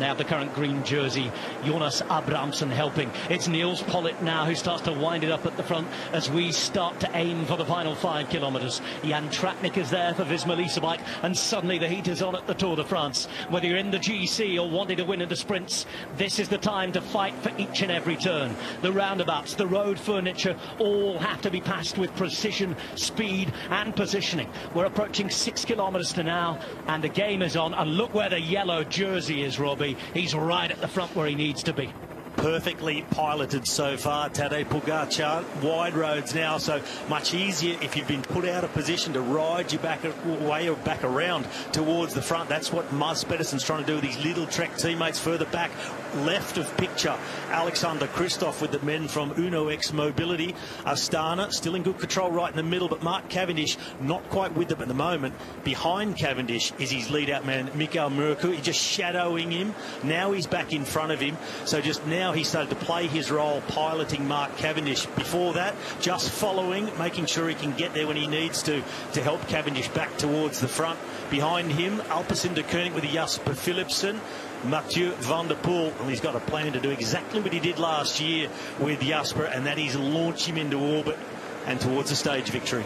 they have the current green jersey, Jonas Abrahamsen, helping. It's Niels Pollitt now who starts to wind it up at the front as we start to aim for the final 5 kilometres. Jan Tratnik is there for Visma Leasebike, and suddenly the heat is on at the Tour de France. Whether you're in the GC or wanting to win in the sprints, this is the time to fight for each and every turn. The roundabouts, the road furniture, all have to be passed with precision, speed and positioning. We're approaching 6 kilometres to now, and the game is on. And look where the yellow jersey is, Robbie. He's right at the front where he needs to be. Perfectly piloted so far, Tadej Pogačar. Wide roads now, so much easier if you've been put out of position to ride you back away or back around towards the front. That's what Maz Pedersen's trying to do with his little Trek teammates further back left of picture. Alexander Kristoff with the men from Uno X Mobility. Astana still in good control right in the middle, but Mark Cavendish not quite with them at the moment. Behind Cavendish is his lead-out man, Mikael Murku. He's just shadowing him. Now he's back in front of him. So just now he started to play his role piloting Mark Cavendish. Before that, just following, making sure he can get there when he needs to help Cavendish back towards the front. Behind him, Alpecin de Koning with Jasper Philipsen. Mathieu van der Poel, and he's got a plan to do exactly what he did last year with Jasper, and that is launch him into orbit and towards a stage victory.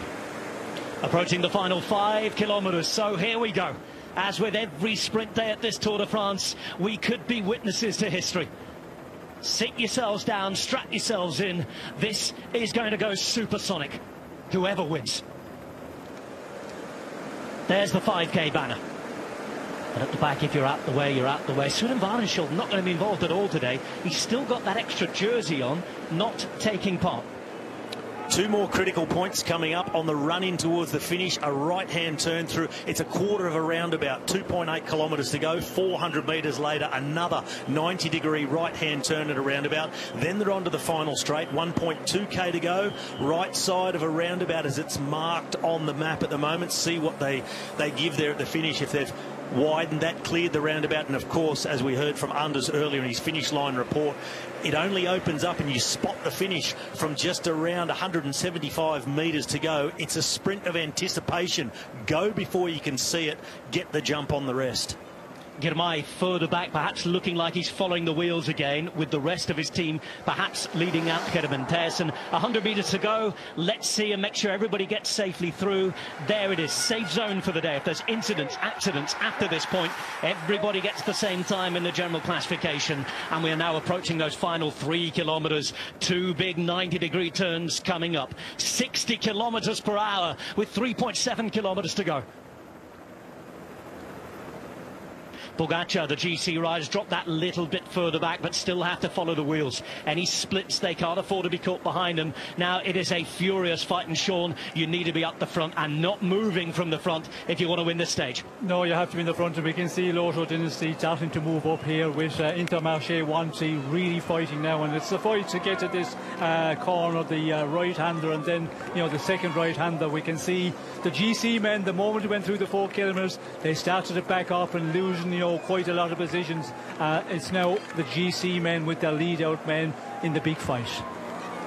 Approaching the final 5 kilometres, so here we go. As with every sprint day at this Tour de France, we could be witnesses to history. Sit yourselves down, strap yourselves in. This is going to go supersonic, whoever wins. There's the 5K banner. But at the back, if you're out the way, you're out the way. Sudan Varensholt not going to be involved at all today. He's still got that extra jersey on, not taking part. 2 more critical points coming up on the run in towards the finish. A right-hand turn through. It's a quarter of a roundabout, 2.8 kilometres to go. 400 metres later, another 90-degree right-hand turn at a roundabout. Then they're on to the final straight, 1.2k to go. Right side of a roundabout as it's marked on the map at the moment. See what they give there at the finish if they've widened that, cleared the roundabout, and of course, as we heard from Anders earlier in his finish line report, it only opens up and you spot the finish from just around 175 metres to go. It's a sprint of anticipation. Go before you can see it, get the jump on the rest. Girmay further back, perhaps looking like he's following the wheels again, with the rest of his team perhaps leading out Gerben Thijssen. 100 metres to go. Let's see and make sure everybody gets safely through. There it is, safe zone for the day. If there's incidents, accidents after this point, everybody gets the same time in the general classification. And we are now approaching those final 3 kilometres. 2 big 90-degree turns coming up. 60 kilometres per hour with 3.7 kilometres to go. Pogačar, the GC riders, drop that little bit further back, but still have to follow the wheels. Any splits, they can't afford to be caught behind them. Now it is a furious fight, and Sean, you need to be up the front and not moving from the front if you want to win this stage. No, you have to be in the front, and we can see Lotto Dynasty starting to move up here with Intermarché 1C really fighting now, and it's a fight to get to this corner, the right-hander, and then, you know, the second right-hander. We can see the GC men, the moment we went through the 4 kilometres, they started to back off and losing, you know, quite a lot of positions. It's now the GC men with their lead-out men in the big fight.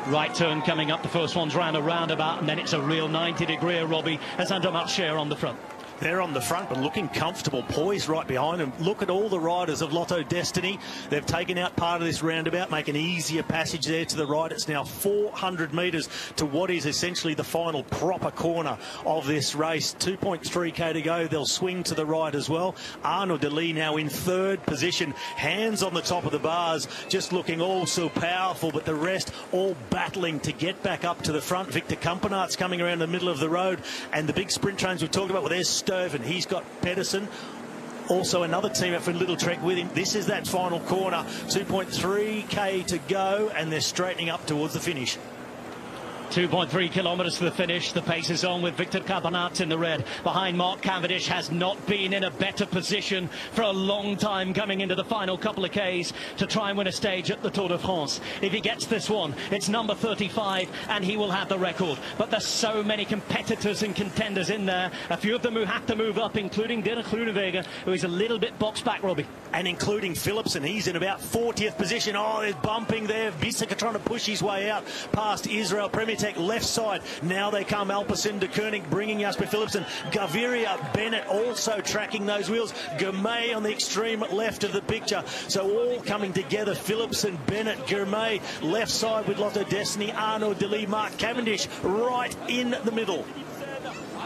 Right turn coming up. The first one's round a roundabout, and then it's a real 90-degree, Robbie, as Intermarché on the front. They're on the front, but looking comfortable, poised right behind them. Look at all the riders of Lotto Destiny. They've taken out part of this roundabout, make an easier passage there to the right. It's now 400 metres to what is essentially the final proper corner of this race. 2.3k to go. They'll swing to the right as well. Arnaud Delis now in 3rd position, hands on the top of the bars, just looking all so powerful, but the rest all battling to get back up to the front. Victor Kampenaert's coming around the middle of the road, and the big sprint trains we've talked about, well, there's Sturven, he's got Pedersen, also another team up for Little Trek with him. This is that final corner, 2.3k to go, and they're straightening up towards the finish. 2.3 kilometres to the finish. The pace is on with Victor Kampenaerts in the red. Behind Mark Cavendish, has not been in a better position for a long time coming into the final couple of Ks to try and win a stage at the Tour de France. If he gets this one, it's number 35 and he will have the record. But there's so many competitors and contenders in there. A few of them who have to move up, including Dirk Groenewegen, who is a little bit boxed back, Robbie. And including Philipsen, he's in about 40th position. Oh, there's bumping there. Bisseka trying to push his way out past Israel Premier. Swiatek left side. Now they come Alpecin de Koning bringing Jasper Philipsen. Gaviria, Bennett also tracking those wheels. Gourmet on the extreme left of the picture. So all coming together. Philipsen, Bennett, Gourmet left side with Lotto Destiny, Arnaud Delis, Mark Cavendish right in the middle.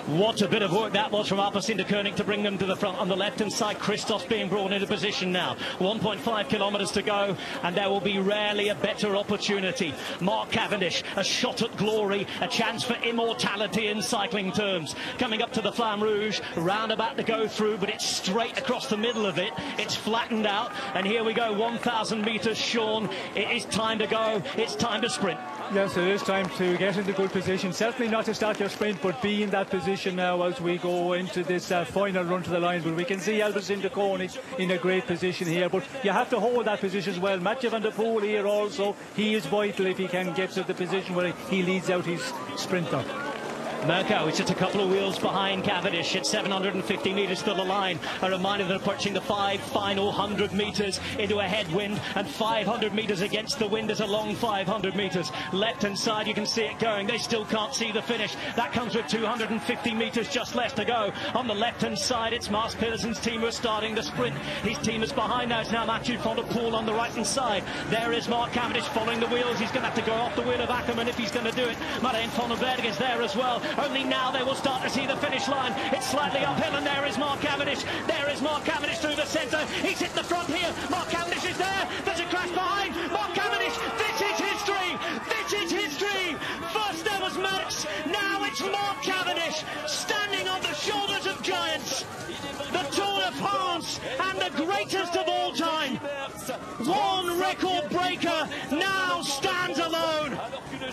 What a bit of work that was from Alpecin de Koning to bring them to the front. On the left-hand side, Christos being brought into position now. 1.5 kilometres to go, and there will be rarely a better opportunity. Mark Cavendish, a shot at glory, a chance for immortality in cycling terms. Coming up to the Flamme Rouge, roundabout to go through, but it's straight across the middle of it. It's flattened out, and here we go, 1,000 metres, Sean. It is time to go. It's time to sprint. Yes, it is time to get into good position. Certainly not to start your sprint, but be in that position now as we go into this final run to the line. But we can see Alpecin de Koning in a great position here. But you have to hold that position as well. Mathieu van der Poel here also. He is vital if he can get to the position where he leads out his sprinter. Mirko is just a couple of wheels behind Cavendish at 750 metres to the line. A reminder that approaching the final 100 metres into a headwind, and 500 metres against the wind is a long 500 metres. Left-hand side, you can see it going. They still can't see the finish. That comes with 250 metres just left to go. On the left-hand side, it's Mars Pedersen's team who are starting the sprint. His team is behind now. It's now Mathieu van der Poel on the right-hand side. There is Mark Cavendish following the wheels. He's going to have to go off the wheel of Ackermann if he's going to do it. Marijn van den Berg is there as well. Only now they will start to see the finish line. It's slightly uphill, and there is Mark Cavendish. There is Mark Cavendish through the centre. He's hit the front here. Mark Cavendish is there. There's a crash behind. Mark Cavendish. This is history. This is history. First there was Max. Now it's Mark Cavendish standing on the shoulders of giants. The Tour de France and the greatest of all time. One record breaker now stands alone.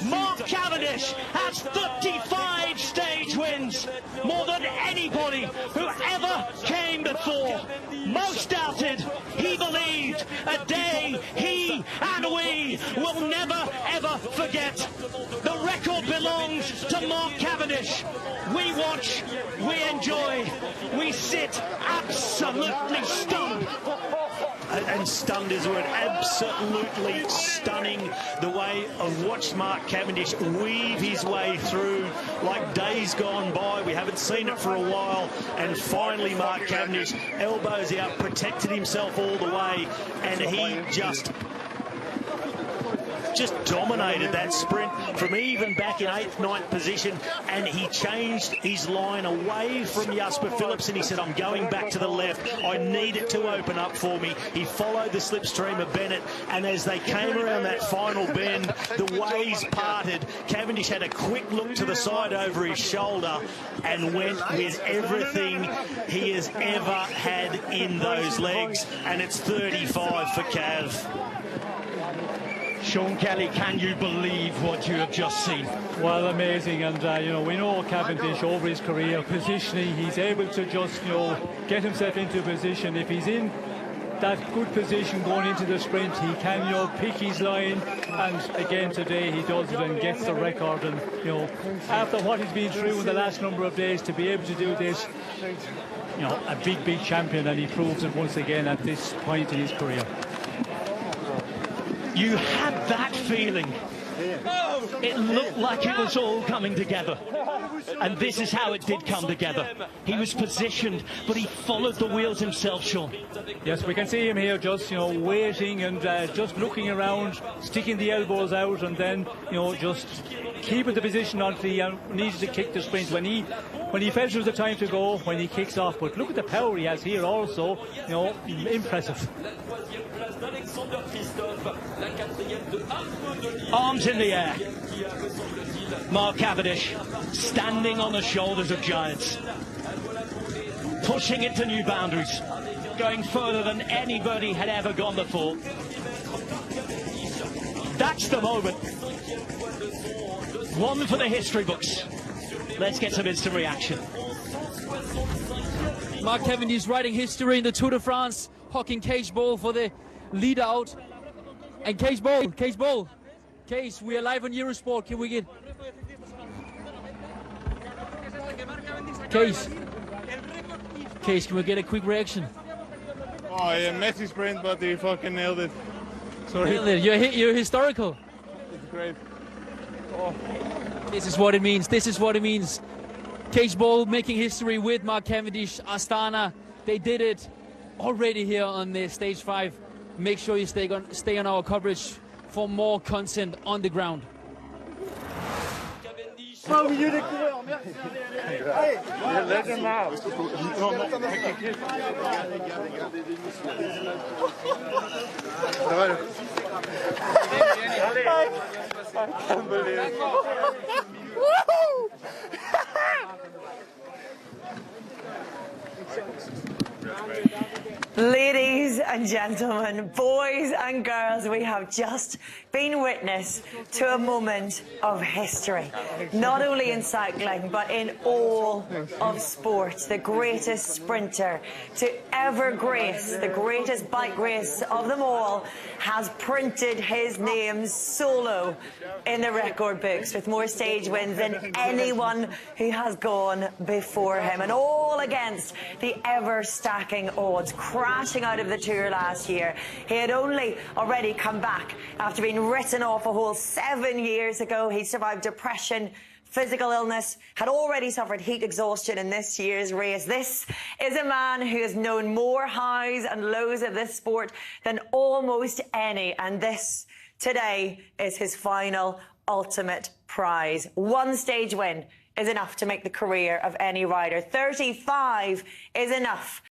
Mark Cavendish has 35 stage wins, more than anybody who ever came before. Most doubted, he believed, a day he and we will never ever forget. The record belongs to Mark Cavendish. We watch, we enjoy, we sit absolutely stunned. And stunned is the word. Absolutely stunning the way I've watched Mark Cavendish weave his way through like days gone by. We haven't seen it for a while, and finally Mark Cavendish, elbows out, protected himself all the way, and he just dominated that sprint from even back in 8th, 9th position, and he changed his line away from Jasper Philipsen. He said, I'm going back to the left. I need it to open up for me. He followed the slipstream of Bennett, and as they came around that final bend, the ways parted. Cavendish had a quick look to the side over his shoulder and went with everything he has ever had in those legs, and it's 35 for Cav. Sean Kelly, can you believe what you have just seen? Well, amazing, and you know, we know Cavendish over his career positioning, he's able to just, you know, get himself into position. If he's in that good position going into the sprint, he can, you know, pick his line, and again today he does it and gets the record. And you know, after what he's been through in the last number of days, to be able to do this, you know, a big champion, and he proves it once again at this point in his career. You had that feeling. It looked like it was all coming together. And this is how it did come together. He was positioned, but he followed the wheels himself, Sean. Yes, we can see him here just, you know, waiting and just looking around, sticking the elbows out, and then, you know, just keeping the position until he needed to kick the sprint. When he felt it was the time to go, when he kicks off. But look at the power he has here also, you know, impressive. Arms in the air. Mark Cavendish standing on the shoulders of giants, pushing it to new boundaries, going further than anybody had ever gone before. That's the moment. One for the history books. Let's get some instant reaction. Mark Cavendish writing history in the Tour de France, hocking Case Ball for the lead out. And Case Ball, we are live on Eurosport. Can we get Case, can we get a quick reaction? Oh yeah, messy sprint, but he fucking nailed it. Sorry. Nailed it. You're historical. It's great. This is what it means. This is what it means. Cage Bowl making history with Mark Cavendish, Astana. They did it already here on the stage 5. Make sure you stay on our coverage for more content on the ground. Au milieu des coureurs, merci. Allez, let them out. I can't believe it. Ladies and gentlemen, boys and girls, we have just been witness to a moment of history, not only in cycling but in all of sport. The greatest sprinter to ever grace the greatest bike race of them all has printed his name solo in the record books with more stage wins than anyone who has gone before him, and all against the ever stacking odds. Crashing out of the Tour last year, he had only already come back after being written off a whole 7 years ago. He survived depression, physical illness, had already suffered heat exhaustion in this year's race. This is a man who has known more highs and lows of this sport than almost any, and this today is his final ultimate prize. One stage win is enough to make the career of any rider. 35 is enough